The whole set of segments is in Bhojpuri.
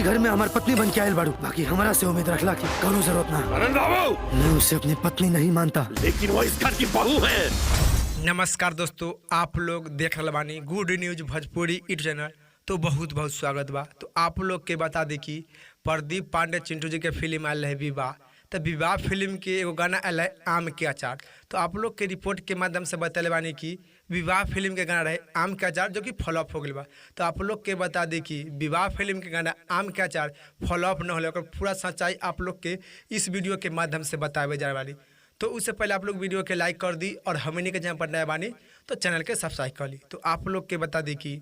घर में हमार पत्नी बन के आयल बाड़ू, बाकी हमारा से उम्मीद रखला की कौनो जरूरत ना। करण बाबू, मैं उसे अपनी पत्नी नहीं मानता, लेकिन वो इस घर की बहू है। नमस्कार दोस्तों, आप लोग देख रहे बानी good news Bhojpuri YouTube channel. तो बहुत बहुत स्वागत बा। तो आप लोग के बता दी कि प्रदीप पांडे चिंटू जी के फिल्म आयल है विवाह। तो विवाह फिल्म के एगो गाना आयल है आम के अचार। तो आप लोग के रिपोर्ट के माध्यम से बतले बानी कि विवाह फिल्म के गाना रहे आम के अचार, जो कि फ्लॉप हो गया बा। तो आप लोग के बता दी कि विवाह फिल्म के गाना आम के अचार फ्लॉप न होले, पूरा सच्चाई आप लोग के इस वीडियो के माध्यम से बतावे जा वाली। तो उससे पहले आप लोग वीडियो के लाइक कर दी और हमनी के जहाँ पर नया बानी तो चैनल के सब्सक्राइब कर ली। तो आप लोग के बता दी कि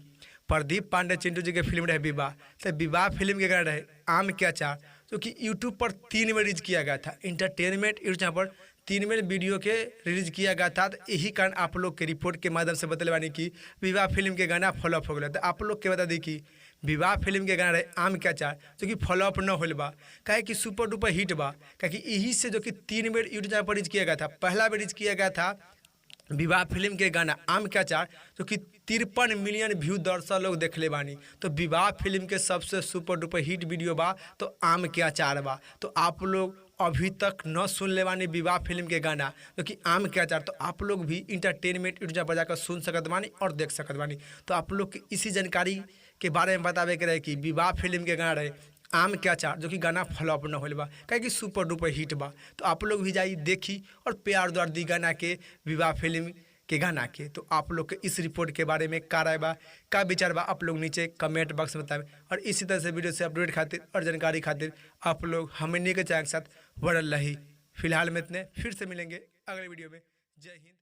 प्रदीप पांडे चिंटू जी के फिल्म रहे विवाह। तो विवाह फिल्म के गाना रहे आम के अचार, जो कि यूट्यूब पर 3 बार रिलीज किया गया था। इंटरटेनमेंट यूट्यूब चैनल पर 3 बार वीडियो के रिलीज किया गया था। तो यही कारण आप लोग के रिपोर्ट के माध्यम से बतले बानी कि विवाह फिल्म के गाना फ्लॉप हो गया। तो आप लोग के बता दी कि विवाह फिल्म के गाना रहे आम के अचार, जो कि फ्लॉप न होल बा, काहे कि सुपर डुपर हिट बा। काहे कि यही से जो कि 3 बार यूट्यूब चैनल पर रिलीज किया गया था। पहला बार रिलीज किया गया था विवाह फिल्म के गाना आम के अचार, जो कि 53 मिलियन व्यू दर्शक लोग देख ले बानी। तो विवाह फिल्म के सबसे सुपर डुपर हिट वीडियो बा तो आम के अचार बा। तो आप लोग अभी तक न सुन ले बानी विवाह फिल्म के गाना, जो कि आम के अचार, तो आप लोग भी इंटरटेनमेंट यूट्यूब पर जाकर सुन सकत बानी और देख सकत बानी। तो आप लोग के इसी जानकारी के बारे में बतावे के रहे कि विवाह फिल्म के गाना रहे आम के अचार, जो कि गाना फ्लॉप न होल बा, काहे कि सुपर डुपर हिट बा। तो आप लोग भी जाई देखी और प्यार द्वार दी गाना के विवाह फिल्म के गाना के। तो आप लोग के इस रिपोर्ट के बारे में का राय बा, का विचार बा, आप लोग नीचे कमेंट बॉक्स में बताएं। और इसी तरह से वीडियो से अपडेट खातिर और जानकारी खातिर आप लोग हमने के चैनल के साथ बढ़ल रही। फिलहाल में इतने, फिर से मिलेंगे अगले वीडियो में। जय हिंद।